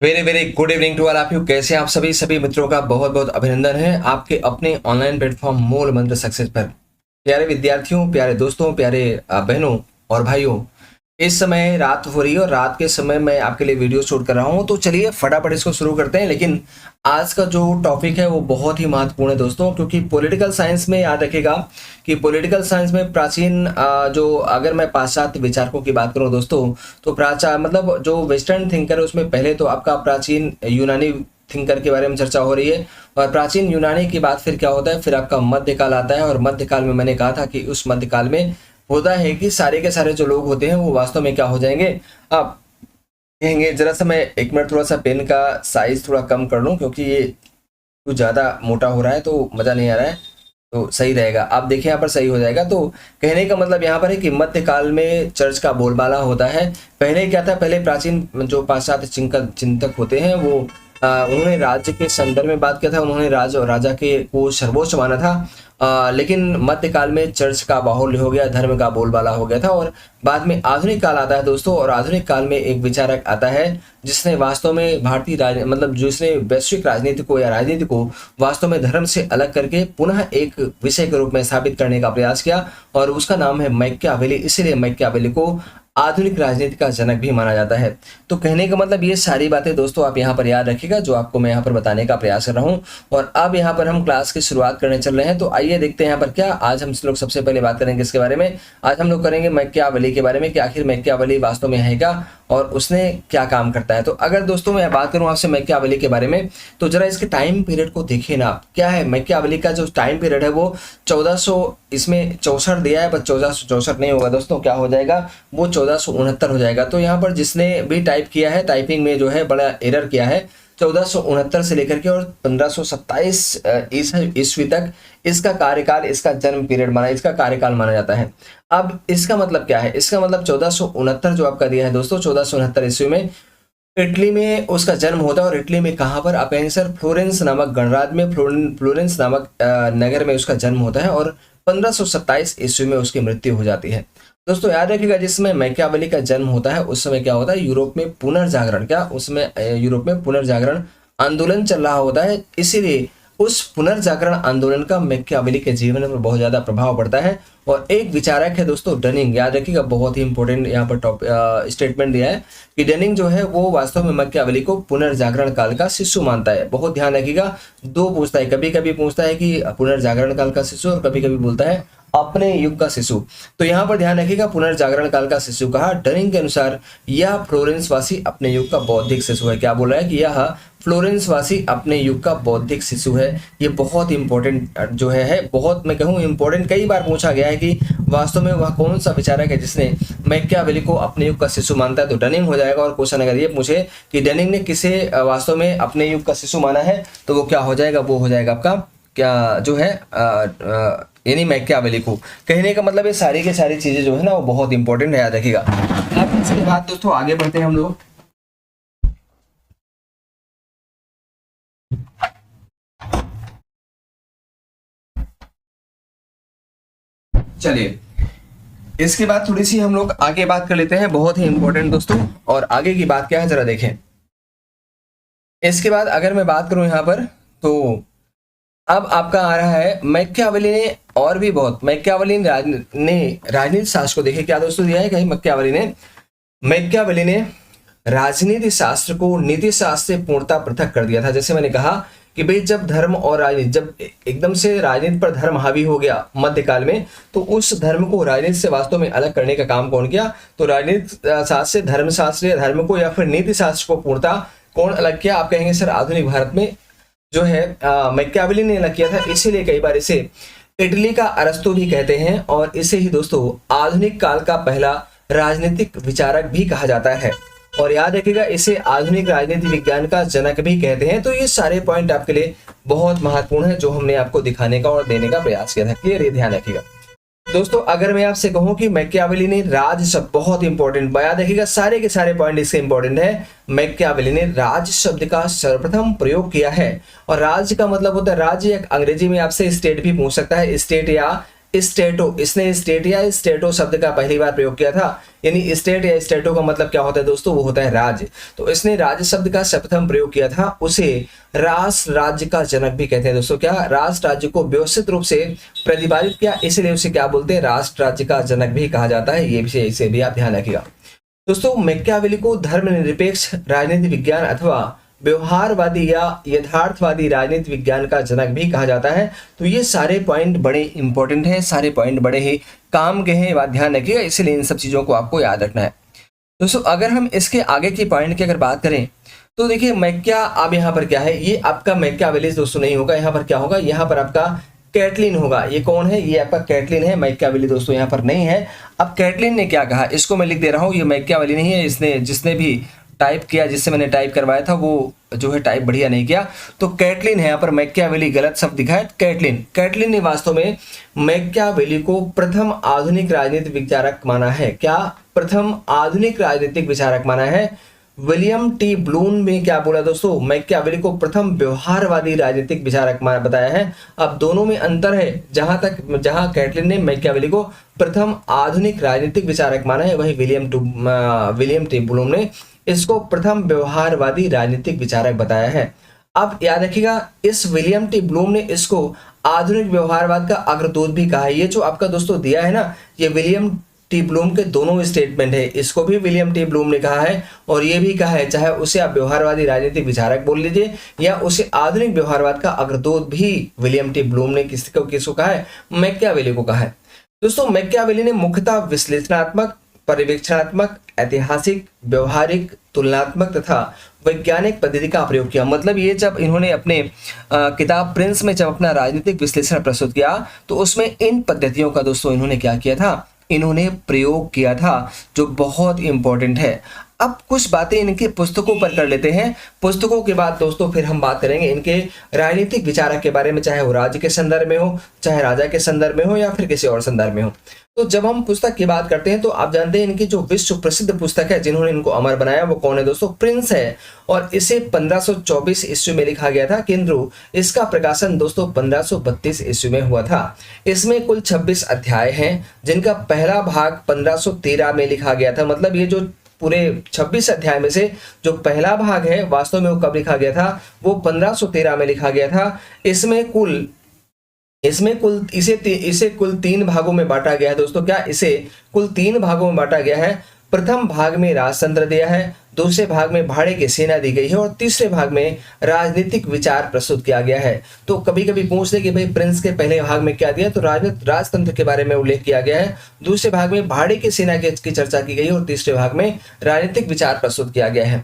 Very very good evening to all of you. कैसे हैं आप सभी मित्रों का बहुत बहुत अभिनंदन है आपके अपने ऑनलाइन प्लेटफॉर्म मूल मंत्र सक्सेस पर। प्यारे विद्यार्थियों, प्यारे दोस्तों, प्यारे बहनों और भाइयों, इस समय रात हो रही है और रात के समय मैं आपके लिए वीडियो शूट कर रहा हूं। तो चलिए फटाफट इसको शुरू करते हैं। लेकिन आज का जो टॉपिक है वो बहुत ही महत्वपूर्ण है दोस्तों, क्योंकि पॉलिटिकल साइंस में याद रखिएगा कि पॉलिटिकल साइंस में प्राचीन जो अगर मैं पाश्चात्य विचारकों की बात करूं दोस्तों, तो प्राचा मतलब जो वेस्टर्न थिंकर है उसमें पहले तो आपका प्राचीन यूनानी थिंकर के बारे में चर्चा हो रही है। और प्राचीन यूनानी के बाद फिर क्या होता है, फिर आपका मध्यकाल आता है। और मध्यकाल में मैंने कहा था कि उस मध्यकाल में होता है कि सारे के सारे जो लोग होते हैं वो वास्तव में क्या हो जाएंगे, आप कहेंगे। जरा सा मैं एक मिनट थोड़ा सा पेन का साइज थोड़ा कम कर लूं, क्योंकि ये कुछ ज़्यादा मोटा हो रहा है तो मज़ा नहीं आ रहा है। तो सही रहेगा, आप देखिए यहाँ पर सही हो जाएगा। तो कहने का मतलब यहाँ पर है कि मध्यकाल में चर्च का बोलबाला होता है। पहले क्या था, पहले प्राचीन जो पाश्चात्य चिंतक होते हैं वो उन्होंने राज्य के संदर्भ में बात किया था। उन्होंने राज और राजा के को सर्वोच्च माना था। लेकिन मध्यकाल में चर्च का बाहुल्य हो गया, धर्म का बोलबाला हो गया था। और बाद में आधुनिक काल आता है दोस्तों। और आधुनिक काल में एक विचारक आता है जिसने वास्तव में भारतीय मतलब जिसने वैश्विक राजनीति को या राजनीति को वास्तव में धर्म से अलग करके पुनः एक विषय के रूप में स्थापित करने का प्रयास किया। और उसका नाम है मैकियावेली। इसीलिए मैकियावेली को आधुनिक राजनीति का जनक भी माना जाता है। तो कहने का मतलब ये सारी बातें दोस्तों आप यहाँ पर याद रखिएगा जो आपको मैं यहाँ पर बताने का प्रयास कर रहा हूँ। और अब यहाँ पर हम क्लास की शुरुआत करने चल रहे हैं। तो आइए देखते हैं यहाँ पर क्या आज हम लोग सबसे पहले बात करेंगे इसके बारे में। आज हम लोग करेंगे मैकियावेली के बारे में कि आखिर मैकियावेली वास्तव में है क्या और उसने क्या काम करता है। तो अगर दोस्तों मैं बात करूं आपसे मैकियावेली के बारे में, तो जरा इसके टाइम पीरियड को देखिए ना। क्या है मैकियावेली का जो टाइम पीरियड है वो 1400 इसमें 64 दिया है, पर 1464 नहीं होगा दोस्तों। क्या हो जाएगा, वो 1469 हो जाएगा। तो यहाँ पर जिसने भी टाइप किया है, टाइपिंग में जो है बड़ा एरर किया है। 1469 से लेकर के और 1527 ईस्वी तक इसका कार्यकाल, इसका जन्म पीरियड माना, इसका कार्यकाल माना जाता है। अब इसका मतलब क्या है, इसका मतलब 1469 जो आपका दिया है दोस्तों, 1469 ईस्वी में इटली में उसका जन्म होता है। और इटली में कहाँ पर, आप कहेंगे सर फ्लोरेंस नामक गणराज्य में, फ्लोरेंस नामक नगर में उसका जन्म होता है। और 1527 ईस्वी में उसकी मृत्यु हो जाती है। दोस्तों याद रखिएगा जिस समय मैकियावेली का जन्म होता है उस समय क्या होता है, यूरोप में पुनर्जागरण, क्या उसमें यूरोप में पुनर्जागरण आंदोलन चल रहा होता है। इसीलिए उस पुनर्जागरण आंदोलन का मैकियावेली के जीवन पर बहुत ज्यादा प्रभाव पड़ता है। और एक विचारक है दोस्तों डनिंग, याद रखिएगा बहुत ही इंपॉर्टेंट यहाँ पर स्टेटमेंट दिया है कि डनिंग जो है वो वास्तव में मैकियावेली को पुनर्जागरण काल का शिशु मानता है। बहुत ध्यान रखिएगा, दो पूछता है, कभी कभी पूछता है कि पुनर्जागरण काल का शिशु और कभी कभी बोलता है अपने युग का शिशु। तो यहाँ पर ध्यान रखिएगा पुनर्जागरण काल का शिशु कहा। डनिंग के अनुसार यह फ्लोरेंस वासी अपने युग का बौद्धिक शिशु है। क्या बोल रहा है कि यह फ्लोरेंस वासी अपने युग का बौद्धिक शिशु है। ये बहुत इंपॉर्टेंट जो है बहुत मैं कहूँ इंपॉर्टेंट, कई बार पूछा गया है कि वास्तव में वह कौन सा विचारक है जिसने मैकियावेली को अपने युग का शिशु मानता है, तो डनिंग हो जाएगा। और क्वेश्चन अगर ये पूछे कि डनिंग ने किसे वास्तव में अपने युग का शिशु माना है, तो वो क्या हो जाएगा, वो हो जाएगा आपका क्या जो है यानी मैकियावेली को। कहने का मतलब ये सारी की सारी चीजें जो है ना वो बहुत इंपॉर्टेंट है, याद रखिएगा। अब इसके बाद दोस्तों आगे बढ़ते हैं हम लोग। चलिए इसके बाद थोड़ी सी हम लोग आगे बात कर लेते हैं, बहुत ही इंपॉर्टेंट दोस्तों। और आगे की बात क्या है जरा देखें। इसके बाद अगर मैं बात करूं यहाँ पर, तो अब आपका आ रहा है मैकियावेली ने और भी बहुत, मैकियावेली ने राजनीति शास्त्र को देखिए क्या दोस्तों दिया है कहीं। मैकियावेली ने राजनीति शास्त्र को नीति शास्त्र से पूर्णतः पृथक कर दिया था। जैसे मैंने कहा कि भाई जब धर्म और राजनीति, जब एकदम से राजनीति पर धर्म हावी हो गया मध्यकाल में, तो उस धर्म को राजनीति से वास्तव में अलग करने का काम कौन किया, तो राजनीति शास्त्र से धर्म शास्त्र या धर्म को या फिर नीति शास्त्र को पूर्णतः कौन अलग किया, आप कहेंगे सर आधुनिक भारत में जो है मैकियावेली ने अलग किया था। इसीलिए कई बार इसे इटली का अरस्तु भी कहते हैं और इसे ही दोस्तों आधुनिक काल का पहला राजनीतिक विचारक भी कहा जाता है। और याद रखिएगा इसे आधुनिक राजनीति विज्ञान का जनक भी कहते हैं। तो ये सारे पॉइंट आपके लिए बहुत महत्वपूर्ण है जो हमने आपको दिखाने का और देने का प्रयास किया था। क्लियर, ये ध्यान रखिएगा दोस्तों। अगर मैं आपसे कहूं कि मैकियावेली ने राज शब्द, बहुत इंपॉर्टेंट, याद रखिएगा सारे के सारे पॉइंट इसके इंपॉर्टेंट है। मैकियावेली ने राज शब्द का सर्वप्रथम प्रयोग किया है। और राज्य का मतलब होता है राज्य, अंग्रेजी में आपसे स्टेट भी पूछ सकता है, स्टेट या स्टेटो, इसने स्टेट या स्टेटो शब्द का पहली बार प्रयोग किया था। यानी स्टेट या स्टेटो का मतलब क्या होता है दोस्तों, वो होता है राज्य। तो इसने राज्य शब्द का सर्वप्रथम प्रयोग किया था। उसे राष्ट्र राज्य का जनक भी कहते हैं दोस्तों। क्या, राष्ट्र राज्य को व्यवस्थित रूप से प्रतिपादित किया, इसलिए उसे क्या बोलते हैं, राष्ट्र राज्य का जनक भी कहा जाता है। ये विषय इसे भी आप ध्यान रखिएगा दोस्तों। मैकियावेली को धर्मनिरपेक्ष राजनीति विज्ञान अथवा व्यवहारवादी या यथार्थवादी राजनीति विज्ञान का जनक भी कहा जाता है। तो ये सारे पॉइंट बड़े इंपॉर्टेंट हैं, सारे पॉइंट बड़े ही काम के हैं, बात ध्यान रखिएगा, इसलिए इन सब चीज़ों को आपको याद रखना है दोस्तों। अगर हम इसके आगे की पॉइंट की अगर बात करें तो देखिए मैकिया, अब यहाँ पर क्या है, ये आपका मैकियावेली दोस्तों नहीं होगा, यहाँ पर क्या होगा, यहाँ पर आपका कैटलिन होगा। ये कौन है, ये आपका कैटलिन है, मैकियावेली दोस्तों यहाँ पर नहीं है। अब कैटलिन ने क्या कहा, इसको मैं लिख दे रहा हूँ, ये मैकियावेली नहीं है। इसने जिसने भी टाइप किया, जिससे मैंने टाइप करवाया था, वो जो है टाइप बढ़िया नहीं किया। तो कैटलिन है, यहाँ पर मैकियावेली गलत शब्द दिखा है। कैटलिन ने वास्तव में मैकियावेली को प्रथम आधुनिक राजनीतिक विचारक माना है। क्या, प्रथम आधुनिक राजनीतिक विचारक माना है। विलियम टी ब्लूम ने क्या बोला दोस्तों, मैकियावेली को प्रथम व्यवहारवादी राजनीतिक विचारक बताया है। अब दोनों में अंतर है, जहां कैटलिन ने मैकियावेली को प्रथम आधुनिक राजनीतिक विचारक माना है, वही विलियम टी ब्लूम ने इसको प्रथम व्यवहारवादी राजनीतिक विचारक बताया है। अब याद रखिएगा, इस विलियम टी ब्लूम ने इसको आधुनिक व्यवहारवाद का अग्रदूत भी कहा है। ये जो आपका दोस्तों दिया है ना, ये विलियम टी ब्लूम के दोनों स्टेटमेंट है। इसको भी विलियम टी ब्लूम ने कहा है और ये भी कहा है, चाहे उसे आप व्यवहारवादी राजनीतिक विचारक बोल लीजिए या उसे आधुनिक व्यवहारवाद का अग्रदूत भी विलियम टी ब्लूम ने किसको कहा है, मैकियावेली को कहा है दोस्तों। मैकियावेली ने मुख्यतः विश्लेषणात्मक, पर्यवेक्षणात्मक, ऐतिहासिक, व्यवहारिक, तुलनात्मक तथा वैज्ञानिक पद्धति का प्रयोग किया। मतलब ये जब इन्होंने अपने किताब प्रिंस में जब अपना राजनीतिक विश्लेषण प्रस्तुत किया तो उसमें इन पद्धतियों का दोस्तों इन्होंने क्या किया था, इन्होंने प्रयोग किया था, जो बहुत इंपॉर्टेंट है। अब कुछ बातें इनकी पुस्तकों पर कर लेते हैं। पुस्तकों के बाद दोस्तों फिर हम बात करेंगे इनके राजनीतिक विचारक के बारे में, चाहे वो राज्य के संदर्भ में हो, चाहे राजा के संदर्भ में हो या फिर किसी और संदर्भ में हो। तो जब हम पुस्तक की बात करते हैं तो आप जानते हैं इनकी जो विश्व प्रसिद्ध पुस्तक है जिन्होंने इनको अमर बनाया वो कौन है दोस्तों, प्रिंस है। और इसे 1524 ईस्वी में लिखा गया था, किंतु इसका प्रकाशन दोस्तों 1532 ईस्वी में हुआ था। इसमें कुल 26 अध्याय हैं, जिनका पहला भाग 1513 में लिखा गया था। मतलब ये जो पूरे 26 अध्याय में से जो पहला भाग है वास्तव में वो कब लिखा गया था, वो 1513 में लिखा गया था। इसे कुल 3 भागों में बांटा गया है दोस्तों। क्या, इसे कुल 3 भागों में बांटा गया है। प्रथम भाग में राजतंत्र दिया है, दूसरे भाग में भाड़े की सेना दी गई है और तीसरे भाग में राजनीतिक विचार प्रस्तुत किया गया है। तो कभी कभी पूछ ले कि भाई प्रिंस के पहले भाग में क्या दिया, तो राजतंत्र के बारे में उल्लेख किया गया है, दूसरे भाग में भाड़े की सेना की चर्चा की गई और तीसरे भाग में राजनीतिक विचार प्रस्तुत किया गया है।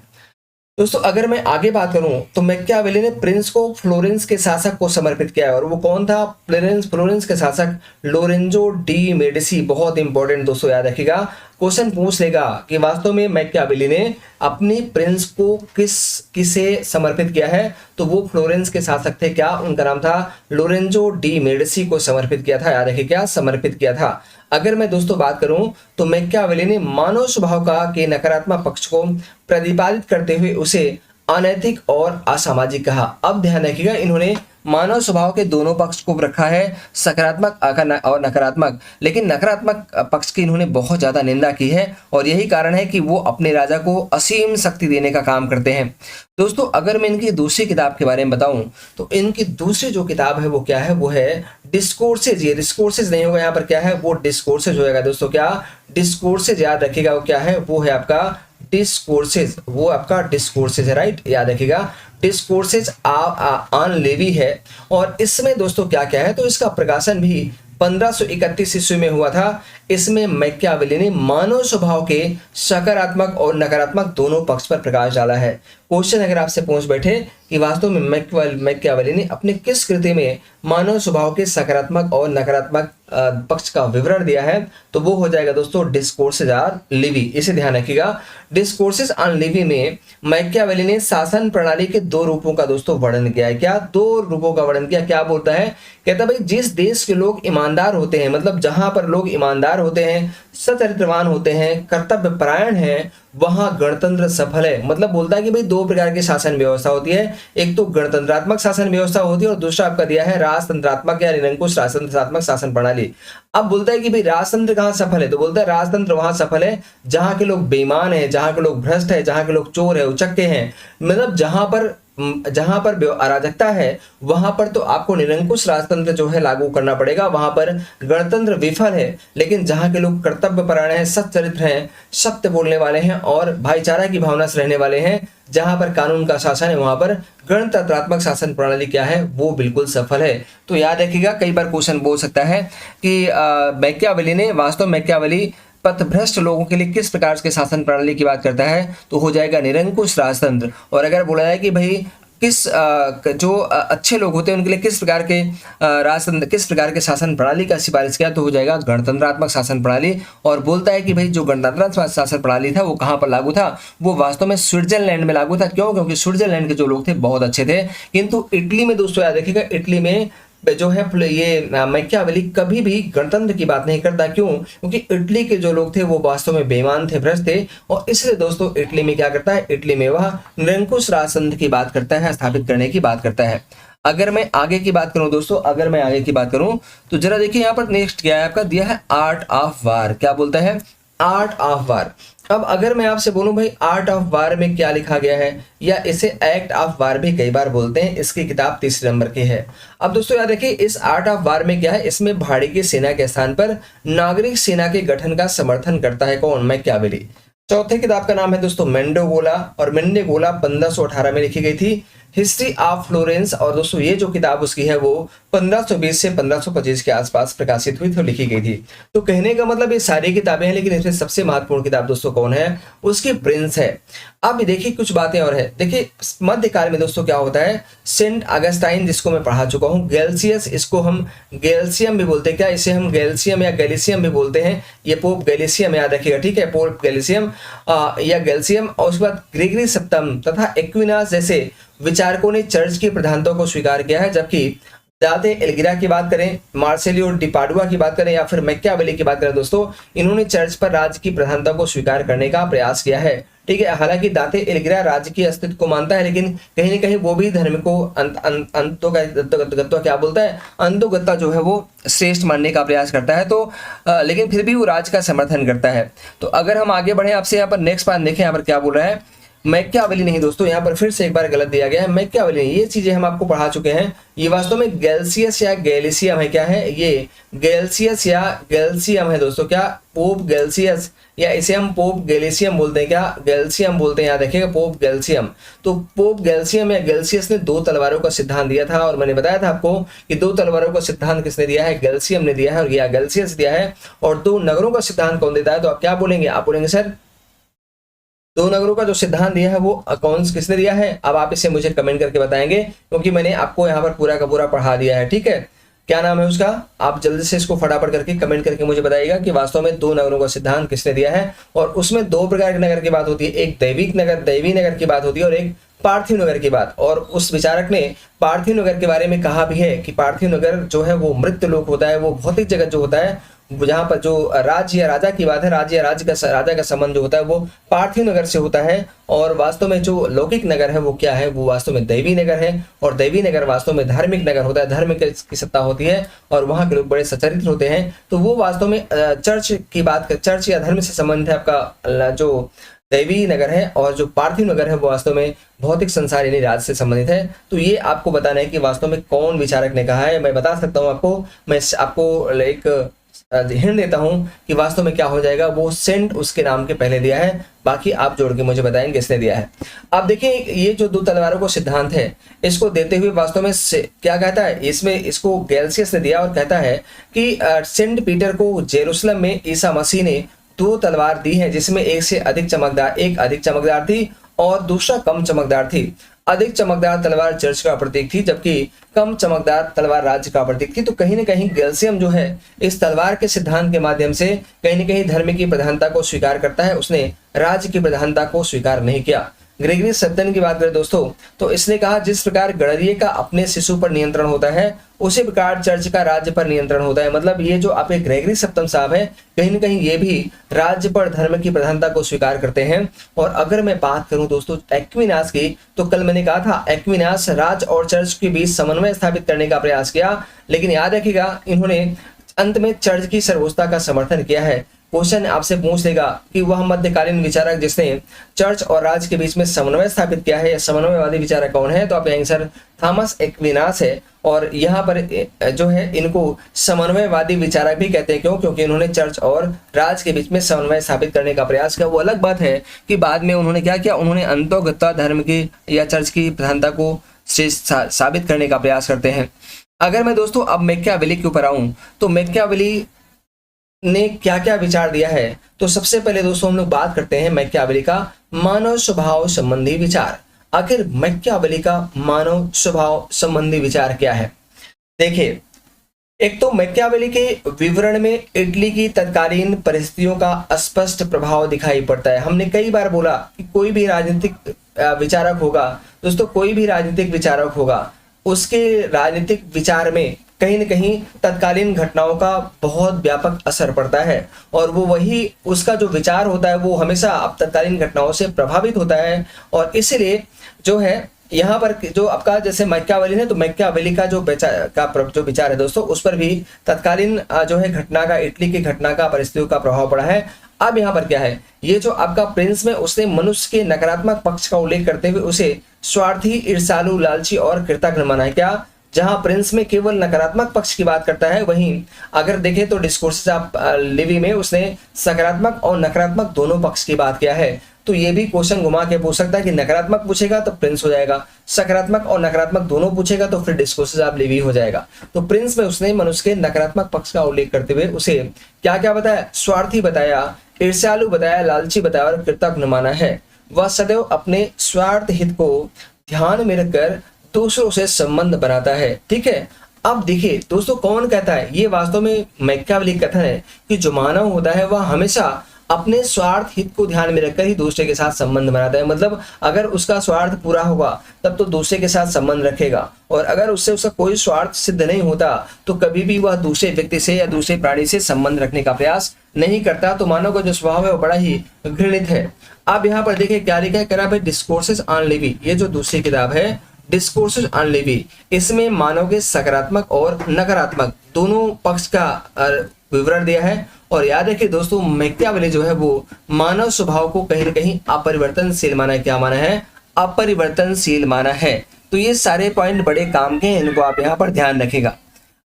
दोस्तों अगर मैं आगे बात करूं तो मैकियावेली ने प्रिंस को फ्लोरेंस के शासक को समर्पित किया है और वो कौन था, फ्लोरेंस के शासक लोरेंजो डी मेडिसी। बहुत इंपॉर्टेंट दोस्तों, याद रखिएगा, क्वेश्चन पूछ लेगा कि वास्तव में मैकियावेली ने अपनी प्रिंस को किसे समर्पित किया है, तो वो फ्लोरेंस के शासक थे। क्या, उनका नाम था लोरेंजो डी मेडिसी को समर्पित किया था। याद रखिए, क्या समर्पित किया था। अगर मैं दोस्तों बात करूं तो मैकियावेली ने मानव स्वभाव के नकारात्मक पक्ष को प्रतिपादित करते हुए उसे अनैतिक और असामाजिक कहा। अब ध्यान रखिएगा, इन्होंने मानव स्वभाव के दोनों पक्ष को रखा है, सकारात्मक और नकारात्मक, लेकिन नकारात्मक पक्ष की इन्होंने बहुत ज्यादा निंदा की है और यही कारण है कि वो अपने राजा को असीम शक्ति देने का काम करते हैं। दोस्तों अगर मैं इनकी दूसरी किताब के बारे में बताऊं तो इनकी दूसरी जो किताब है वो क्या है, वो है डिस्कोर्सेज। ये डिस्कोर्सेज नहीं होगा, यहाँ पर क्या है, वो डिस्कोर्सेज हो जाएगा दोस्तों। क्या, डिस्कोर्सेज, याद रखिएगा वो क्या है, वो है आपका डिस्कोर्सेज, वो आपका डिस्कोर्सेज है, राइट, याद रखिएगा। डिस्कोर्सेज ऑन लेवी है और इसमें दोस्तों क्या क्या है, तो इसका प्रकाशन भी 1531 ईस्वी में हुआ था। इसमें मैकियावेली ने मानव स्वभाव के सकारात्मक और नकारात्मक दोनों पक्ष पर प्रकाश डाला है। क्वेश्चन अगर आपसे पूछ बैठे कि वास्तव में मैकियावेली ने अपने किस कृति में मानव स्वभाव के सकारात्मक और नकारात्मक पक्ष का विवरण दिया है, तो वो हो जाएगा दोस्तों डिस्कोर्सेज ऑन लेवी। इसे ध्यान रखिएगा, डिस्कोर्सेज ऑन लेवी में मैकियावेली ने शासन प्रणाली के 2 रूपों का दोस्तों वर्णन किया है। क्या, 2 रूपों का वर्णन किया। क्या बोलता है, कहता भाई जिस देश के लोग ईमानदार होते हैं, मतलब जहां पर लोग ईमानदार समझदार होते हैं, सचरित्रवान होते हैं, कर्तव्य परायण हैं, वहां गणतंत्र सफल है। मतलब बोलता है कि भाई दो प्रकार की शासन व्यवस्था होती है, एक तो गणतंत्रात्मक शासन व्यवस्था होती है और दूसरा आपका दिया है राजतंत्रात्मक या निरंकुश राजतंत्रात्मक शासन प्रणाली। अब बोलता है कि भाई राजतंत्र कहाँ सफल है, तो बोलता है राजतंत्र वहां सफल है जहां के लोग बेईमान है, जहां के लोग भ्रष्ट है, जहां के लोग चोर है, उचक्के हैं। मतलब जहां पर अराजकता है वहां पर तो आपको निरंकुश राजतंत्र जो है लागू करना पड़ेगा, वहां पर गणतंत्र विफल है। लेकिन जहां के लोग कर्तव्य परायण हैं, सच्चरित्र हैं, सत्य बोलने वाले हैं और भाईचारा की भावना से रहने वाले हैं, जहां पर कानून का शासन है, वहां पर गणतंत्रात्मक शासन प्रणाली क्या है, वो बिल्कुल सफल है। तो याद रखिएगा, कई बार क्वेश्चन बोल सकता है कि मैकियावेली ने वास्तव में मैकियावेली पथभ्रष्ट लोगों के लिए किस प्रकार के शासन प्रणाली की बात करता है, तो हो जाएगा निरंकुश राजतंत्र। और अगर बोला जाए कि भाई जो अच्छे लोग होते हैं उनके लिए किस प्रकार के राजतंत्र, किस प्रकार के शासन प्रणाली का सिफारिश किया, तो हो जाएगा गणतंत्रात्मक शासन प्रणाली। और बोलता है कि भाई जो गणतंत्रात्मक शासन प्रणाली था वो कहाँ पर लागू था, वो वास्तव में स्विट्जरलैंड में लागू था। क्यों? क्योंकि स्विट्जरलैंड के जो लोग थे बहुत अच्छे थे। किंतु इटली में दोस्तों याद रखिएगा, इटली में जो है ये मैकियावेली कभी भी गणतंत्र की बात नहीं करता। क्यों? क्योंकि इटली के जो लोग थे वो वास्तव में बेईमान थे, भ्रष्ट थे, और इसलिए दोस्तों इटली में क्या करता है, इटली में वह निरंकुश राजतंत्र की बात करता है, स्थापित करने की बात करता है। अगर मैं आगे की बात करूं दोस्तों, अगर मैं आगे की बात करूं तो जरा देखिए यहाँ पर नेक्स्ट क्या है आपका, दिया है आर्ट ऑफ वार। क्या बोलता है? Art of war. अब अगर मैं आपसे बोलूं भाई आर्ट ऑफ वार में क्या लिखा गया है, या इसे एक्ट ऑफ वार भी कई बार बोलते हैं, इसकी किताब 3 नंबर की है। अब दोस्तों याद रखिए, इस आर्ट ऑफ वार में क्या है, इसमें भाड़ी की सेना के स्थान पर नागरिक सेना के गठन का समर्थन करता है कौन? मैकियावेली। चौथे किताब का नाम है दोस्तों मेंडोगोला, और मेंडोगोला 1518 में लिखी गई थी। हिस्ट्री ऑफ फ्लोरेंस, और दोस्तों ये जो किताब उसकी है वो 1520 से 1525 के आसपास प्रकाशित हुई थी, लिखी गई थी। तो कहने का मतलब ये सारी किताबें हैं, लेकिन इसमें सबसे महत्वपूर्ण किताब दोस्तों कौन है? उसकी प्रिंस है। अब देखिए कुछ बातें और है। देखिए मध्यकाल में दोस्तों क्या होता है, सेंट अगस्टाइन जिसको मैं पढ़ा चुका हूँ, गैल्सियस, इसको हम गैल्सियम भी बोलते हैं, क्या इसे हम गैल्सियम या गैलिसियम भी बोलते हैं, ये पोप गैलिसियम याद रखिएगा, ठीक है, पोप गैलिसियम या गैल्सियम। और उसके बाद ग्रेगरी सप्तम तथा एक्विनास जैसे विचारकों ने चर्च की प्रधानता को स्वीकार किया है। जबकि दाते एल्गिरा की बात करें, मार्सेलियो डी पाडुआ की बात करें, या फिर मैकियावेली की बात करें दोस्तों, इन्होंने चर्च पर राज्य की प्रधानता को स्वीकार करने का प्रयास किया है, ठीक है। हालांकि दाते एल्गिरा राज्य की अस्तित्व को मानता है, लेकिन कहीं न कहीं वो भी धर्म को अंतोगत्वा क्या बोलता है, अंतोगत्वा जो है वो श्रेष्ठ मानने का प्रयास करता है। तो लेकिन फिर भी वो राज्य का समर्थन करता है। तो अगर हम आगे बढ़े, आपसे यहाँ पर नेक्स्ट बात देखें, यहाँ पर क्या बोल रहा है, मैकियावेली नहीं दोस्तों, यहाँ पर फिर से एक बार गलत दिया गया है, मैकियावेली नहीं, ये चीजें हम आपको पढ़ा चुके हैं। ये वास्तव में गैल्सियस या गैलिसियम है, क्या है ये, गैल्सियस या गैल्सियम है दोस्तों, क्या पोप गैल्सियस, या इसे हम पोप गैलिसियम बोलते हैं, क्या गैल्सियम बोलते हैं, याद रखिएगा पोप गैल्सियम। तो पोप गैल्सियम या गैल्सियस ने 2 तलवारों का सिद्धांत दिया था, और मैंने बताया था आपको कि 2 तलवारों का सिद्धांत किसने दिया है, गैल्सियम ने दिया है, और या गैल्सियस दिया है। और 2 नगरों का सिद्धांत कौन देता है, तो आप क्या बोलेंगे, आप बोलेंगे सर 2 नगरों का जो सिद्धांत दिया है वो कौन किसने दिया है। अब आप इसे मुझे कमेंट करके बताएंगे, क्योंकि मैंने आपको यहाँ पर पूरा का पूरा पढ़ा दिया है, ठीक है। क्या नाम है उसका, आप जल्दी से इसको फटाफट करके कमेंट करके मुझे बताइएगा कि वास्तव में 2 नगरों का सिद्धांत किसने दिया है। और उसमें 2 प्रकार के नगर की बात होती है, एक दैवी नगर की बात होती है, और एक पार्थिव नगर की बात। और उस विचारक ने पार्थिव नगर के बारे में कहा भी है कि पार्थिव नगर जो है वो मृत लोक होता है, वो भौतिक जगत जो होता है, जहां पर जो राज्य या राजा की बात है, राज्य या राजा का संबंध जो होता है वो पार्थिव नगर से होता है। और वास्तव में जो लौकिक नगर है वो क्या है, वो वास्तव में दैवी नगर है। और दैवी नगर वास्तव में धार्मिक नगर होता है, धर्म की सत्ता होती है, और वहां के लोग बड़े सच्चरित्र होते हैं। तो वो वास्तव में चर्च की बात, चर्च या धर्म से संबंधित है आपका जो दैवी नगर है, और जो पार्थिव नगर है वो वास्तव में भौतिक संसार यानी राज से संबंधित है। तो ये आपको बताना है कि वास्तव में कौन विचारक ने कहा है। मैं बता सकता हूँ आपको, मैं आपको एक हिंट देता हूं कि वास्तव में क्या हो जाएगा, वो सेंट उसके नाम के पहले दिया है, बाकी आप जोड़ के मुझे बताएंगे किसने दिया है। अब देखिए ये जो 2 तलवारों को सिद्धांत है, इसको देते हुए वास्तव में क्या कहता है, इसमें इसको गैल्सियस ने दिया और कहता है कि सेंट पीटर को जेरूसलम में ईसा मसीह ने 2 तलवार दी है, जिसमें एक अधिक चमकदार थी और दूसरा कम चमकदार थी। अधिक चमकदार तलवार चर्च का प्रतीक थी, जबकि कम चमकदार तलवार राज्य का प्रतीक थी। तो कहीं न कहीं गैल्सियम जो है इस तलवार के सिद्धांत के माध्यम से कहीं न कहीं धर्म की प्रधानता को स्वीकार करता है, उसने राज्य की प्रधानता को स्वीकार नहीं किया। ग्रेगरी सप्तन की बात करें दोस्तों, तो इसने कहा जिस प्रकार गणरीय का अपने शिशु पर नियंत्रण होता है उसी प्रकार चर्च का राज्य पर नियंत्रण होता है। मतलब ये जो आपके ग्रेगरी सप्तम साहब है, कहीं ना कहीं ये भी राज्य पर धर्म की प्रधानता को स्वीकार करते हैं। और अगर मैं बात करूं दोस्तों एक्विनास की, तो कल मैंने कहा था एक्विनास राज्य और चर्च के बीच समन्वय स्थापित करने का प्रयास किया, लेकिन याद रखिएगा इन्होंने अंत में चर्च की सर्वोच्चता का समर्थन किया है। क्वेश्चन आपसे पूछ लेगा कि वह मध्यकालीन विचारक जिसने चर्च और राज्य के बीच में समन्वय स्थापित किया है, या समन्वयवादी विचारक कौन है, तो आपका आंसर थॉमस एक्विनास है। और यहाँ पर जो है इनको समन्वयवादी विचारक भी कहते हैं। क्यों? क्योंकि इन्होंने चर्च और राज्य के बीच में समन्वय स्थापित करने का प्रयास किया। वो अलग बात है कि बाद में उन्होंने क्या किया, उन्होंने अंतोगत्वा धर्म की या चर्च की प्रधानता को साबित करने का प्रयास करते हैं। अगर मैं दोस्तों अब मैकियावेली के ऊपर आऊं, तो मैकियावेली ने क्या क्या विचार दिया है, तो सबसे पहले दोस्तों हम लोग बात करते हैं मैकियावेली का मानव स्वभाव संबंधी विचार। आखिर मैकियावेली का मानव स्वभाव संबंधी विचार क्या है? देखिए, एक तो मैकियावेली के विवरण में इटली की तत्कालीन परिस्थितियों का स्पष्ट प्रभाव दिखाई पड़ता है। हमने कई बार बोला कि कोई भी राजनीतिक विचारक होगा दोस्तों, कोई भी राजनीतिक विचारक होगा, उसके राजनीतिक विचार में कहीं न कहीं तत्कालीन घटनाओं का बहुत व्यापक असर पड़ता है, और वो वही उसका जो विचार होता है वो हमेशा अब तत्कालीन घटनाओं से प्रभावित होता है। और इसलिए जो है यहाँ पर जो आपका जैसे मैकियावेली है, तो मैकियावेली का जो विचार है दोस्तों, उस पर भी तत्कालीन जो है घटना का, इटली की घटना का, परिस्थितियों का प्रभाव पड़ा है। अब यहाँ पर क्या है, ये जो आपका प्रिंस में उसने मनुष्य के नकारात्मक पक्ष का उल्लेख करते हुए उसे स्वार्थी, ईर्ष्यालु, लालची और कृतघ्न माना है। क्या? जहां प्रिंस में केवल नकारात्मक पक्ष की बात करता है, वहीं अगर देखें तो डिस्कोर्सेस ऑफ लिवी में उसने सकारात्मक और नकारात्मक दोनों पक्ष की बात किया है। तो ये भी क्वेश्चन घुमा के पूछ सकता है कि नकारात्मक पूछेगा तो प्रिंस हो जाएगा, सकारात्मक और नकारात्मक दोनों पूछेगा तो फिर डिस्कोर्सेस ऑफ लिवी हो जाएगा। तो प्रिंस में उसने मनुष्य के नकारात्मक पक्ष का उल्लेख करते हुए उसे क्या क्या बताया? स्वार्थी बताया, ईर्ष्यालु बताया, लालची बताया और कृतघ्न माना है। वह सदैव अपने स्वार्थ हित को ध्यान में रखकर दूसरों से संबंध बनाता है। ठीक है, अब देखिए दोस्तों कौन कहता है, ये वास्तव में मैकियावेली कथन है कि जो मानव होता है वह हमेशा अपने स्वार्थ हित को ध्यान में रखकर ही दूसरे के साथ संबंध बनाता है। मतलब अगर उसका स्वार्थ पूरा होगा तब तो दूसरे के साथ संबंध रखेगा, और अगर उससे उसका कोई स्वार्थ सिद्ध नहीं होता तो कभी भी वह दूसरे व्यक्ति से या दूसरे प्राणी से संबंध रखने का प्रयास नहीं करता। तो मानव का जो स्वभाव है वो बड़ा ही घृणित है। आप यहाँ पर देखिए क्या लिखा है, कह रहा है डिस्कोर्सेस ऑन लिवी, ये जो दूसरी किताब है डिस्कोर्सेस ऑन लिवी, इसमें मानव के सकारात्मक और नकारात्मक दोनों पक्ष का विवरण दिया है। और याद रखिए दोस्तों मैकियावेली जो है वो मानव स्वभाव को कहीं न कहीं अपरिवर्तनशील माना है। क्या माना है? अपरिवर्तनशील माना है। तो ये सारे पॉइंट बड़े काम के हैं, इनको आप यहाँ पर ध्यान रखिएगा।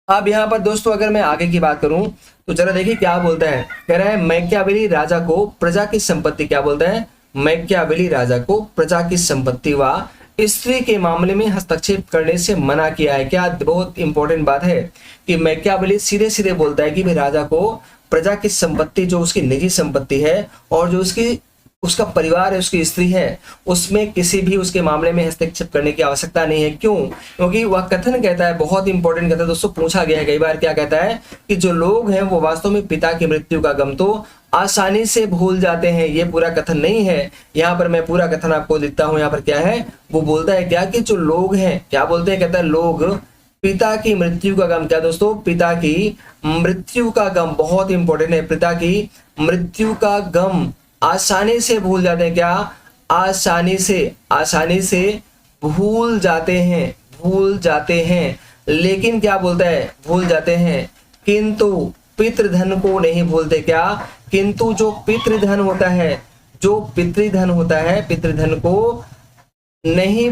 अब यहाँ पर दोस्तों अगर मैं आगे की बात करूं तो जरा देखिए क्या बोलता है, कह रहा है मैकियावेली राजा को प्रजा की संपत्ति, क्या बोलता है? मैकियावेली राजा को प्रजा की संपत्ति व स्त्री के मामले में हस्तक्षेप करने से मना किया है। क्या बहुत इंपॉर्टेंट बात है कि मैकियावेली सीधे सीधे बोलता है कि भाई राजा को प्रजा की संपत्ति, जो उसकी निजी संपत्ति है और जो उसका परिवार है, उसकी स्त्री है, उसमें किसी भी उसके मामले में हस्तक्षेप करने की आवश्यकता नहीं है। क्यों? क्योंकि वह कथन कहता है, बहुत इंपॉर्टेंट कथन दोस्तों, पूछा गया है कई बार, क्या कहता है कि जो लोग हैं वो वास्तव में पिता की मृत्यु का गम तो आसानी से भूल जाते हैं। ये पूरा कथन नहीं है, यहाँ पर मैं पूरा कथन आपको लिखता हूँ। यहाँ पर क्या है, वो बोलता है क्या कि जो लोग हैं, क्या बोलते हैं, कहता है लोग पिता की मृत्यु का गम, क्या दोस्तों? पिता की मृत्यु का गम, बहुत इंपॉर्टेंट है, पिता की मृत्यु का गम आसानी से भूल जाते हैं। क्या? आसानी से भूल जाते हैं। लेकिन क्या बोलता है? भूल जाते हैं, किंतु पितृधन को नहीं भूलते। क्या? किंतु जो पितृधन होता है, पितृधन को नहीं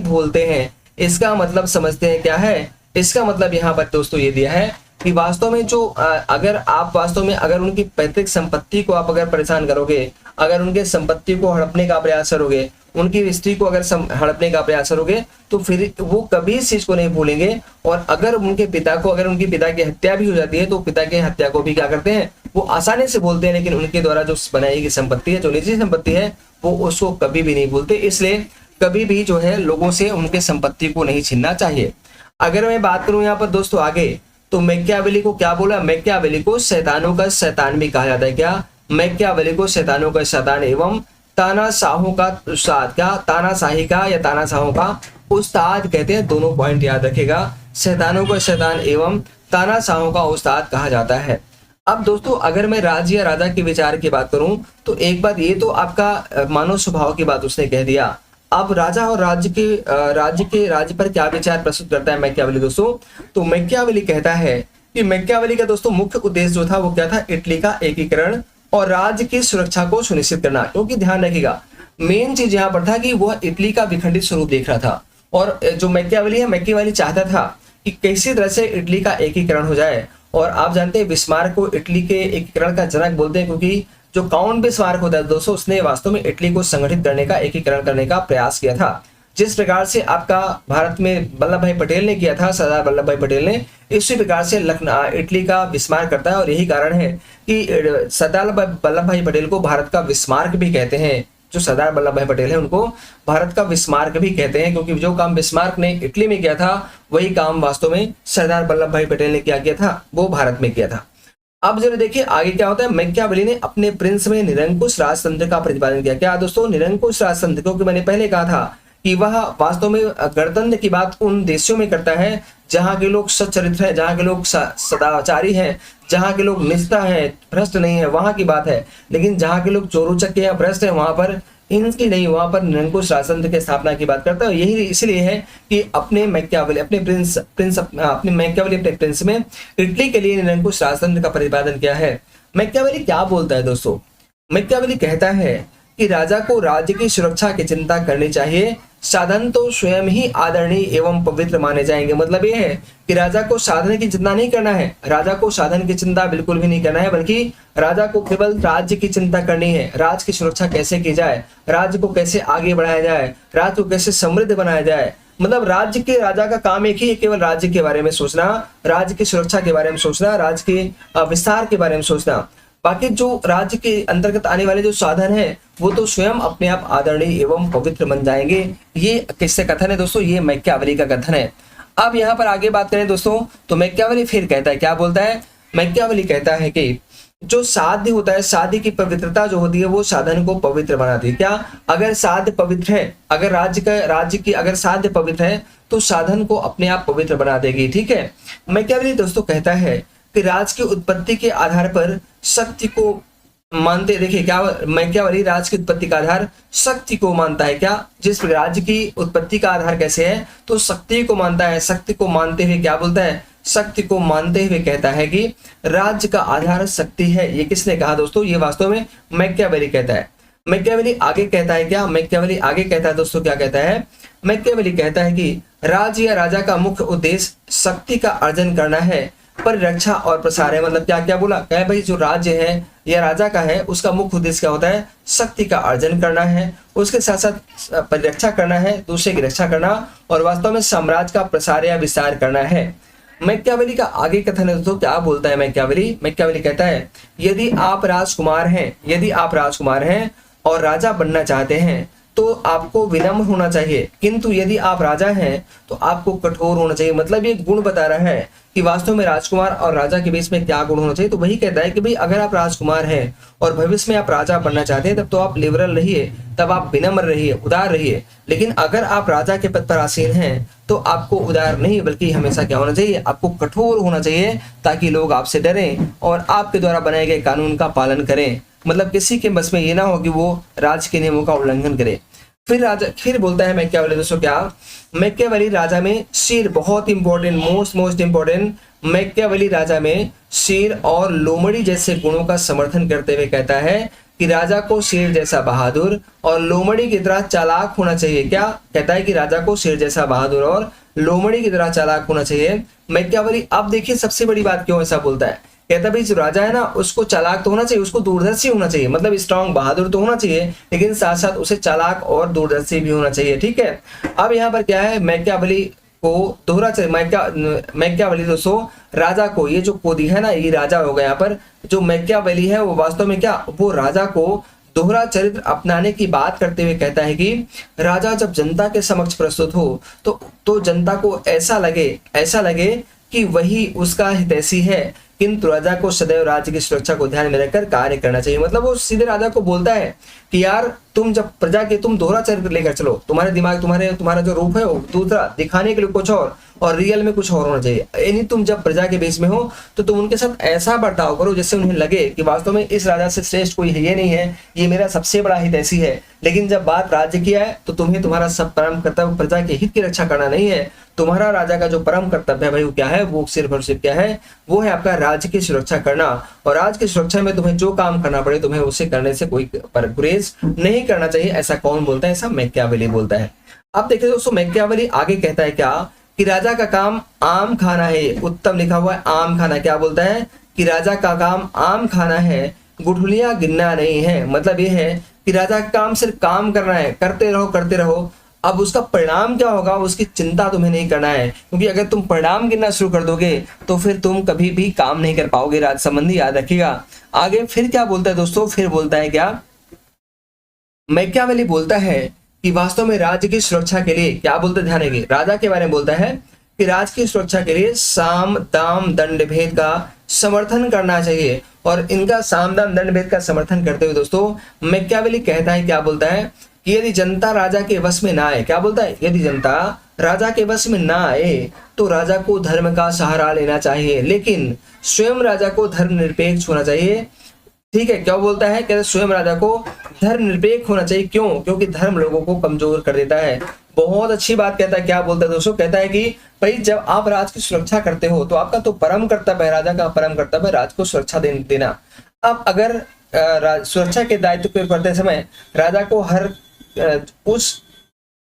भूलते हैं। इसका मतलब समझते हैं क्या है? इसका मतलब यहाँ पर दोस्तों ये दिया है कि वास्तव में जो अगर उनकी पैतृक संपत्ति को आप अगर परेशान करोगे, अगर उनके संपत्ति को हड़पने का प्रयास करोगे, उनकी स्त्री को अगर हड़पने का प्रयास करोगे, तो फिर वो कभी इस चीज को नहीं भूलेंगे। और अगर उनके पिता की हत्या भी हो जाती है तो पिता की हत्या को भी क्या करते हैं, वो आसानी से भूलते हैं, लेकिन उनके द्वारा जो बनाई गई संपत्ति है, जो निजी संपत्ति है, वो उसको कभी भी नहीं भूलते। इसलिए कभी भी जो है लोगों से उनके संपत्ति को नहीं छीनना चाहिए। अगर मैं बात करूं यहाँ पर दोस्तों आगे, तो मैकियावेली को क्या बोला? मैकियावेली को शैतानों का शैतान भी कहा जाता है। क्या? मैकियावेली को शैतानों का शैतान एवं तानाशाहों का उस्ताद, क्या तानाशाही का या तानाशाहों का उस्ताद कहते हैं। दोनों पॉइंट याद रखेगा, शैतानों को शैतान एवं तानाशाहों का उस्ताद कहा जाता है। अब दोस्तों अगर मैं राज्य या राजा के विचार की बात करूं तो एक बात ये तो आपका मानव स्वभाव की बात उसने कह दिया। अब राजा और राज्य पर क्या विचार प्रस्तुत करता है मैकियावेली दोस्तों, तो मैकियावेली कहता है कि मैकियावेली का दोस्तों मुख्य उद्देश्य जो था वो क्या था, इटली का एकीकरण और राज्य की सुरक्षा को सुनिश्चित करना। क्योंकि ध्यान रखिएगा मेन चीज यहाँ पर था कि वह इटली का विखंडित स्वरूप देख रहा था, और जो मैकियावेली चाहता था कि किसी तरह से इटली का एकीकरण हो जाए। और आप जानते हैं बिस्मार्क को इटली के एकीकरण का जनक बोलते हैं, क्योंकि जो काउंट बिस्मार्क होता है दोस्तों उसने वास्तव में इटली को संगठित करने का, एकीकरण करने का प्रयास किया था। जिस प्रकार से आपका भारत में वल्लभ भाई पटेल ने किया था, सरदार वल्लभ भाई पटेल ने, इसी प्रकार से इटली का बिस्मार्क करता है। और यही कारण है कि सरदार वल्लभ भाई पटेल को भारत का बिस्मार्क भी कहते हैं। जो सरदार वल्लभ भाई पटेल है उनको भारत का बिस्मार्क भी कहते हैं, क्योंकि जो काम बिस्मार्क ने इटली में किया था वही काम वास्तव में सरदार वल्लभ भाई पटेल ने क्या किया था, वो भारत में किया था। अब जरा देखिए आगे क्या होता है। मैकियावेली ने अपने प्रिंस में निरंकुश राजतंत्र का प्रतिपादन किया। क्या दोस्तों, निरंकुश राजतंत्र, क्योंकि मैंने पहले कहा था कि वह वास्तव में गणतंत्र की बात उन देशों में करता है जहां के लोग सच्चरित्र है, जहां के लोग सदाचारी हैं, जहां के लोग निष्ठा है, भ्रष्ट नहीं है, वहां की बात है। लेकिन जहां के लोग चोर उचक्के या भ्रष्ट है वहां पर इनकी नहीं, वहां पर निरंकुश राजतंत्र की स्थापना की बात करता है। यही इसलिए है कि अपने मैकियावेली अपने प्रिंस में इटली के लिए निरंकुश राजतंत्र का प्रतिपादन किया है। मैकियावेली क्या बोलता है दोस्तों, मैकियावेली कहता है कि राजा को राज्य की सुरक्षा की चिंता करनी चाहिए, साधन तो स्वयं ही आदरणीय एवं पवित्र माने जाएंगे। मतलब ये है कि राजा को साधन की चिंता नहीं करना है, राजा को साधन की चिंता बिल्कुल भी नहीं करना है, बल्कि राजा को केवल राज्य की चिंता करनी है। राज्य की सुरक्षा कैसे की जाए, राज्य को कैसे आगे बढ़ाया जाए, राज्य को कैसे समृद्ध बनाया जाए। मतलब राजा का काम एक ही है, केवल राज्य के बारे में सोचना, राज्य की सुरक्षा के बारे में सोचना, राज्य के विस्तार के बारे में सोचना। बाकी जो राज्य के अंतर्गत आने वाले जो साधन है वो तो स्वयं अपने आप आदरणीय एवं पवित्र बन जाएंगे। ये किससे कथन है दोस्तों, ये मैकियावेली का कथन है। अब यहाँ पर आगे बात करें दोस्तों तो मैकियावेली फिर कहता है, क्या बोलता है, मैकियावेली कहता है कि जो साध्य होता है, साध्य की पवित्रता जो होती है वो साधन को पवित्र बनाती है। क्या, अगर साध्य पवित्र है, अगर राज्य की अगर साध्य पवित्र है तो साधन को अपने आप पवित्र बना देगी। ठीक है, मैकियावेली दोस्तों कहता है कि राज्य की उत्पत्ति के आधार पर शक्ति को मानते, देखिए क्या मैकियावेली राज्य की उत्पत्ति का आधार शक्ति को मानता है। क्या, जिस राज्य की उत्पत्ति का आधार कैसे है तो शक्ति को मानता है। शक्ति को मानते हुए क्या बोलता है, शक्ति को मानते हुए कहता है कि राज्य का आधार शक्ति है। ये किसने कहा दोस्तों, ये वास्तव में मैकियावेली कहता है। मैकियावेली आगे कहता है, क्या मैकियावेली आगे कहता है दोस्तों, क्या कहता है, मैकियावेली कहता है कि राज्य या राजा का मुख्य उद्देश्य शक्ति का अर्जन करना है, परिरक्षा और प्रसार है। मतलब क्या क्या बोला, कहे भाई जो राज्य है या राजा का है उसका मुख्य उद्देश्य क्या होता है, शक्ति का अर्जन करना है, उसके साथ साथ परिरक्षा करना है, दूसरे की रक्षा करना, और वास्तव में साम्राज्य का प्रसार या विस्तार करना है। मैकियावेली का आगे कथन है दोस्तों, क्या बोलता है मैकियावेली कहता है यदि आप राजकुमार हैं और राजा बनना चाहते हैं तो आपको विनम्र होना चाहिए, किंतु यदि आप राजा हैं तो आपको कठोर होना चाहिए। मतलब ये गुण बता रहा है कि वास्तव में राजकुमार और राजा के बीच में क्या गुण होना चाहिए। तो वही कहता है कि भाई अगर आप राजकुमार हैं और भविष्य में आप राजा बनना चाहते हैं तब तो आप लिबरल रहिए, तब आप विनम्र रहिए, उदार रहिए। लेकिन अगर आप राजा के पद पर आसीन हैं तो आपको उदार नहीं बल्कि हमेशा क्या होना चाहिए, आपको कठोर होना चाहिए, ताकि लोग आपसे डरें और आपके द्वारा बनाए गए कानून का पालन करें। मतलब किसी के बस में ये ना हो कि वो राज्य के नियमों का उल्लंघन करे। फिर बोलता है मैकियावेली दोस्तों, क्या मैकियावेली राजा में शीर, बहुत इंपॉर्टेंट, मोस्ट इंपॉर्टेंट, मैकियावेली राजा में शीर और लोमड़ी जैसे गुणों का समर्थन करते हुए कहता है कि राजा को शेर जैसा बहादुर और लोमड़ी की तरह चालाक होना चाहिए। क्या कहता है कि राजा को शेर जैसा बहादुर और लोमड़ी की तरह चालाक होना चाहिए मैकियावेली। अब देखिए सबसे बड़ी बात क्यों ऐसा बोलता है, कहता भाई जो राजा है ना उसको चालाक तो होना चाहिए, उसको दूरदर्शी होना चाहिए, मतलब स्ट्रांग बहादुर तो होना चाहिए, लेकिन साथ साथ उसे चालाक और दूरदर्शी भी होना चाहिए। ठीक है, अब यहाँ पर क्या है, मैकियावेली को दोहरा मैकियावेली दोस्तों राजा को, ये जो कोदी है ना ये राजा होगा, यहाँ पर जो मैकियावेली है वो वास्तव में क्या, वो राजा को दोहरा चरित्र अपनाने की बात करते हुए कहता है कि राजा जब जनता के समक्ष प्रस्तुत हो तो जनता को ऐसा लगे कि वही उसका हितैषी है, किंतु राजा को सदैव राज्य की सुरक्षा को ध्यान में रखकर कार्य करना चाहिए। मतलब वो सीधे राजा को बोलता है कि यार तुम जब प्रजा के तुम दोहरा चरित्र लेकर चलो, तुम्हारे दिमाग तुम्हारा जो रूप है वो दूसरा दिखाने के लिए कुछ और रियल में कुछ और होना चाहिए। यानी तुम जब प्रजा के बीच में हो तो तुम उनके साथ ऐसा बर्ताव करो जिससे उन्हें लगे कि वास्तव में इस राजा से श्रेष्ठ कोई ये नहीं है, ये मेरा सबसे बड़ा हितैषी है। लेकिन जब बात राज्य की है तो तुम्हें तुम्हारा सब परम कर्तव्य प्रजा के हित की रक्षा करना नहीं है। तुम्हारा राजा का जो परम कर्तव्य है भाई वो क्या है, वो सिर्फ और सिर्फ क्या है, वो है आपका राज्य की सुरक्षा करना। और राज्य की सुरक्षा में तुम्हें जो काम करना पड़े तुम्हें उसे करने से कोई गुरेज नहीं करना चाहिए। ऐसा कौन बोलता है? ऐसा मैकियावेली बोलता है। अब देखिए दोस्तों, मैकियावेली आगे कहता है क्या कि राजा का काम आम खाना है। उत्तम लिखा हुआ है आम खाना। क्या बोलता है कि राजा का काम आम खाना है, गुठलियां गिनना नहीं है। मतलब ये है कि राजा का काम सिर्फ काम करना है, करते रहो करते रहो। अब उसका परिणाम क्या होगा उसकी चिंता तुम्हें नहीं करना है, क्योंकि अगर तुम परिणाम गिनना शुरू कर दोगे तो फिर तुम कभी भी काम नहीं कर पाओगे। राज संबंधी याद रखिएगा। आगे फिर क्या बोलता है दोस्तों, फिर बोलता है क्या, मैकियावेली बोलता है कि वास्तव में राज्य की सुरक्षा के लिए क्या बोलते, ध्यान रखिए, राजा के बारे में बोलता है कि राज्य की सुरक्षा के लिए साम दाम दंड भेद का समर्थन करना चाहिए। और इनका साम दाम दंड भेद का समर्थन करते हुए दोस्तों मैकियावेली कहता है, क्या बोलता है कि यदि जनता राजा के वश में ना आए, क्या बोलता है, यदि जनता राजा के वश में ना आए तो राजा को धर्म का सहारा लेना चाहिए, लेकिन स्वयं राजा को धर्मनिरपेक्ष होना चाहिए। ठीक है, क्या बोलता है, कहते स्वयं राजा को धर्मनिरपेक्ष होना चाहिए। क्यों? क्योंकि धर्म लोगों को कमजोर कर देता है। बहुत अच्छी बात कहता है। क्या बोलता है दोस्तों, कहता है कि भाई जब आप राज की सुरक्षा करते हो तो आपका तो परम कर्तव्य है, राजा का परम कर्तव्य है राज को सुरक्षा देना। अब अगर सुरक्षा के दायित्व को करते समय राजा को हर उस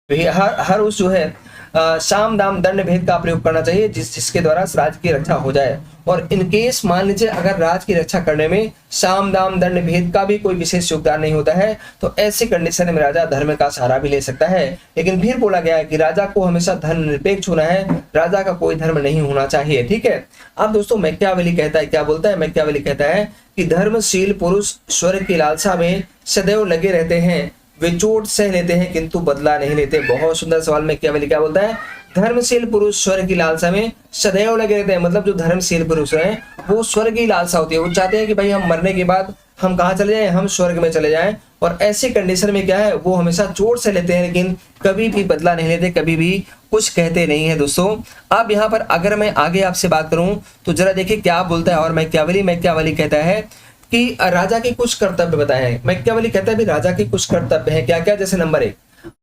जो है साम दाम दंड भेद का प्रयोग करना चाहिए जिसके द्वारा राज्य की रक्षा हो जाए। और इन केस मान लीजिए अगर राज्य की रक्षा करने में साम दाम दंड भेद का भी कोई विशेष योगदान नहीं होता है तो ऐसी कंडीशन में राजा धर्म का सहारा भी ले सकता है। लेकिन फिर बोला गया है कि राजा को हमेशा धर्म निरपेक्ष होना है, राजा का कोई धर्म नहीं होना चाहिए। ठीक है। अब दोस्तों मैकियावेली कहता है, क्या बोलता है, मैकियावेली कहता है कि धर्मशील पुरुष स्वर्ग की लालसा में सदैव लगे रहते हैं, वे चोट सह लेते हैं किंतु बदला नहीं लेते। बहुत सुंदर सवाल में मैकियावेली क्या बोलता है, धर्मशील पुरुष स्वर्ग की लालसा में सदैव लगे रहते हैं। मतलब जो धर्मशील पुरुष हैं वो स्वर्ग की लालसा होती है, वो चाहते हैं कि भाई हम मरने के बाद हम कहाँ चले जाएं, हम स्वर्ग में चले जाएं। और ऐसी कंडीशन में क्या है, वो हमेशा चोट से लेते हैं लेकिन कभी भी बदला नहीं लेते, कभी भी कुछ कहते नहीं है। दोस्तों अब यहाँ पर अगर मैं आगे आपसे बात करूं तो जरा देखिए क्या बोलता है। और मैकियावेली कहता है कि राजा के कुछ कर्तव्य बताए हैं। मैकियावेली कहता है भी राजा के कुछ कर्तव्य हैं, क्या क्या, जैसे नंबर 1,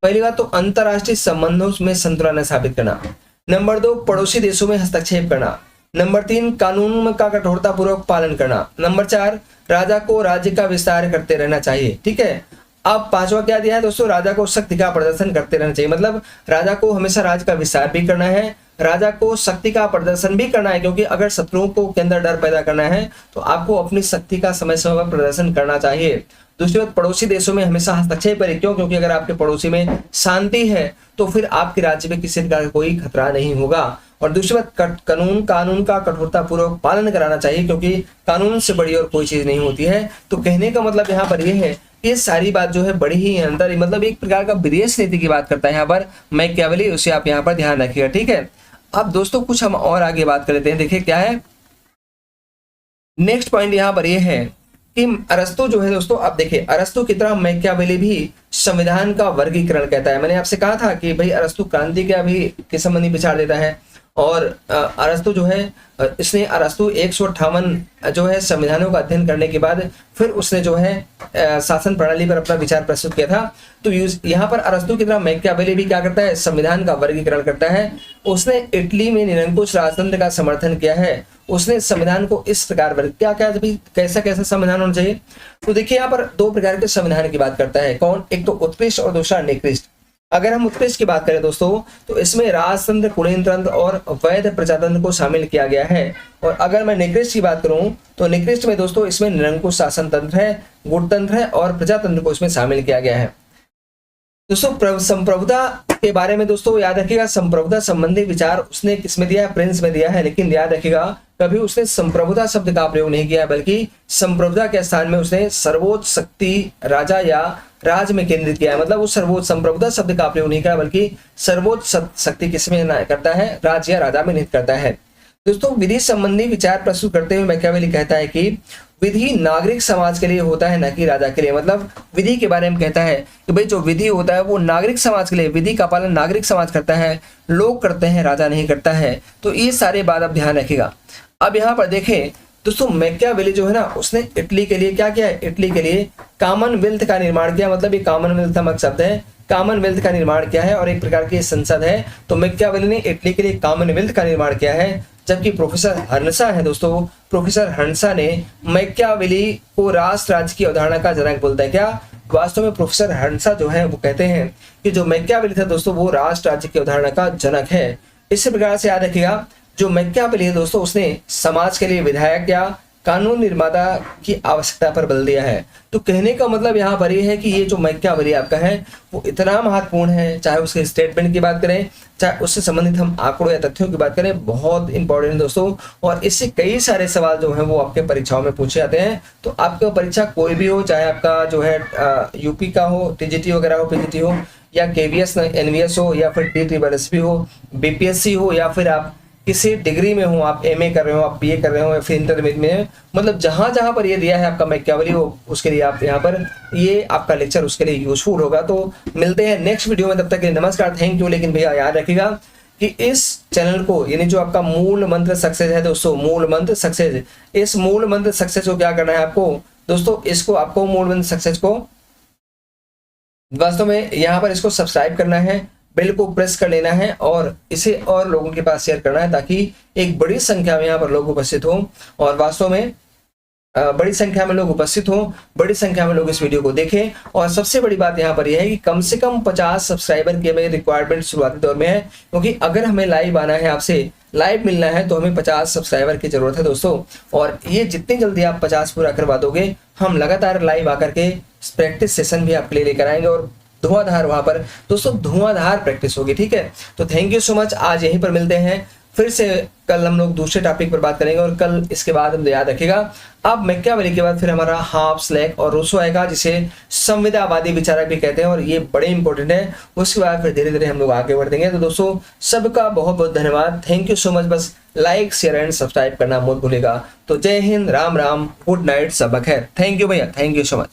पहली बात तो अंतरराष्ट्रीय संबंधों में संतुलन स्थापित करना। नंबर 2, पड़ोसी देशों में हस्तक्षेप करना। नंबर 3, कानून का कठोरता पूर्वक पालन करना। नंबर 4, राजा को राज्य का विस्तार करते रहना चाहिए। ठीक है। अब पांचवा क्या दिया है दोस्तों, राजा को शक्ति का प्रदर्शन करते रहना चाहिए। मतलब राजा को हमेशा राज्य का विस्तार भी करना है, राजा को शक्ति का प्रदर्शन भी करना है, क्योंकि अगर शत्रुओं को के अंदर डर पैदा करना है तो आपको अपनी शक्ति का समय समय पर प्रदर्शन करना चाहिए। दूसरी बात, पड़ोसी देशों में हमेशा हस्तक्षेप करें। क्यों? क्योंकि अगर आपके पड़ोसी में शांति है तो फिर आपके राज्य में किसी प्रकार का कोई खतरा नहीं होगा। और दूसरी बात, कानून का कठोरता पूर्वक पालन कराना चाहिए, क्योंकि कानून से बड़ी और कोई चीज नहीं होती है। तो कहने का मतलब यहाँ पर यह है, ये सारी बात जो है बड़ी ही अंतर, मतलब एक प्रकार का विदेश नीति की बात करता है यहाँ पर मैकियावेली, उसे आप यहाँ पर ध्यान रखिएगा। ठीक है। अब दोस्तों कुछ हम और आगे बात कर लेते हैं। देखिए क्या है नेक्स्ट पॉइंट यहाँ पर यह है कि अरस्तु जो है दोस्तों, अब देखिए अरस्तु की तरह मैकियावेली भी संविधान का वर्गीकरण कहता है। मैंने आपसे कहा था कि भाई अरस्तु क्रांति के संबंधी विचार देता है। और अरस्तु जो है इसने अरस्तु 158 जो है संविधानों का अध्ययन करने के बाद फिर उसने जो है शासन प्रणाली पर अपना विचार प्रस्तुत किया था। तो यहाँ पर अरस्तु की तरह मैकियावेली भी क्या करता है, संविधान का वर्गीकरण करता है। उसने इटली में निरंकुश राजतंत्र का समर्थन किया है। उसने संविधान को इस प्रकार क्या क्या कैसा कैसा संविधान होना चाहिए। तो देखिए यहाँ पर 2 प्रकार के संविधान की बात करता है। कौन? एक तो उत्कृष्ट और दूसरा निकृष्ट। अगर हम उत्कृष्ट की बात करें दोस्तों तो इसमें राजतंत्र, कुलीनतंत्र और वैध प्रजातंत्र को शामिल किया गया है। और अगर मैं निकृष्ट की बात करूं तो निकृष्ट में दोस्तों इसमें निरंकुश शासन तंत्र है, गुटतंत्र है और प्रजातंत्र को इसमें शामिल किया गया है। दोस्तों संप्रभुता के बारे में दोस्तों याद रखिएगा, संप्रभुता संबंधी विचार उसने किसमें दिया है, प्रिंस में दिया है। लेकिन याद रखिएगा कभी उसने संप्रभुता शब्द का प्रयोग नहीं किया, बल्कि संप्रभुता के स्थान में उसने सर्वोच्च शक्ति राजा या राज में केंद्रित किया है। मतलब उस सर्वोच्च संप्रभुता शब्द का प्रयोग नहीं किया, बल्कि सर्वोच्च शक्ति किसमें करता है, राज या राजा में निहित करता है। दोस्तों विधि संबंधी विचार प्रस्तुत करते हुए मैकियावेली कहता है कि विधि नागरिक समाज के लिए होता है, न कि राजा के लिए। मतलब विधि के बारे में कहता है कि भाई जो विधि होता है वो नागरिक समाज के लिए, विधि का पालन नागरिक समाज करता है, लोग करते हैं, राजा नहीं करता है। तो ये सारे बात आप ध्यान रखिएगा। अब यहाँ पर देखें दोस्तों, मैकियावेली जो है ना, उसने इटली के लिए क्या किया है, इटली के लिए कॉमनवेल्थ का निर्माण किया। मतलब ये कॉमनवेल्थ नामक शब्द है, कॉमनवेल्थ का निर्माण किया है और एक प्रकार की संसद है। तो मैकियावेली ने इटली के लिए कॉमनवेल्थ का निर्माण किया है। जबकि प्रोफेसर हर्नसा है दोस्तों, प्रोफेसर हर्नसा ने मैकियावेली को राष्ट्र राज्य की अवधारणा का जनक बोलता है। क्या वास्तव में प्रोफेसर हर्नसा जो है वो कहते हैं कि जो मैकियावेली था दोस्तों वो राष्ट्र राज्य की अवधारणा का जनक है। इसी प्रकार से याद रखिएगा, जो मैकियावेली है दोस्तों उसने समाज के लिए विधायक या कानून निर्माता की आवश्यकता पर बल दिया है। तो कहने का मतलब यहाँ पर यह है कि ये जो मैकियावेली आपका है वो इतना महत्वपूर्ण है, चाहे उसके स्टेटमेंट की बात करें, चाहे उससे संबंधित हम आंकड़ों या तथ्यों की बात करें, बहुत इंपॉर्टेंट है दोस्तों। और इससे कई सारे सवाल जो है वो आपके परीक्षाओं में पूछे जाते हैं। तो आपका परीक्षा कोई भी हो, चाहे आपका जो है यूपी का हो, टीजीटी वगैरह हो, पीजीटी हो, या केवीएस एनवीएस हो, या फिर टीटीएसपी हो, बीपीएससी हो, या फिर आप किसी डिग्री में हो, आप एमए कर रहे हो, आप बीए कर रहे हो, या फिर इंटरमीडिएट में, मतलब जहां जहां पर ये दिया है आपका मैकियावेली हो, उसके लिए आप यहाँ पर ये आपका लेक्चर उसके लिए यूजफुल होगा। तो मिलते हैं नेक्स्ट वीडियो में, तब तक के लिए नमस्कार, थैंक यू। लेकिन भैया याद रखिएगा कि इस चैनल को, यानी जो आपका मूल मंत्र सक्सेस है दोस्तों, मूल मंत्र सक्सेस, इस मूल मंत्र सक्सेस को क्या करना है आपको दोस्तों, इसको आपको मूल मंत्र सक्सेस को वास्तव में यहाँ पर इसको सब्सक्राइब करना है, बेल को प्रेस कर लेना है और इसे और लोगों के पास शेयर करना है, ताकि एक बड़ी संख्या में यहाँ पर लोग उपस्थित हो और वास्तव में बड़ी संख्या में लोग उपस्थित हो, बड़ी संख्या में लोग इस वीडियो को देखें। और सबसे बड़ी बात यहाँ पर यह है कि कम से कम 50 सब्सक्राइबर की हमें रिक्वायरमेंट शुरुआती दौर में है, क्योंकि अगर हमें लाइव आना है, आपसे लाइव मिलना है, तो हमें 50 सब्सक्राइबर की जरूरत है दोस्तों। और ये जितनी जल्दी आप 50 पूरा करवा दोगे, हम लगातार लाइव आकर के प्रैक्टिस सेशन भी आपके लिए लेकर आएंगे और धुआंधार वहां पर दोस्तों धुआंधार प्रैक्टिस होगी। ठीक है, तो थैंक यू सो मच। आज यहीं पर मिलते हैं, फिर से कल हम लोग दूसरे टॉपिक पर बात करेंगे। और कल इसके बाद हम याद रखिएगा, अब मैकियावेली के बाद फिर हमारा हाब्स, लेक और रूसो आएगा, जिसे संविदावादी विचारक भी कहते हैं, और ये बड़े इंपॉर्टेंट है। उसके बाद फिर धीरे धीरे हम लोग आगे बढ़ देंगे। तो दोस्तों सबका बहुत बहुत धन्यवाद, थैंक यू सो मच। बस लाइक, शेयर एंड सब्सक्राइब करना मत भूलेगा। तो जय हिंद, राम राम, गुड नाइट, सब खैर। थैंक यू भैया, थैंक यू सो मच।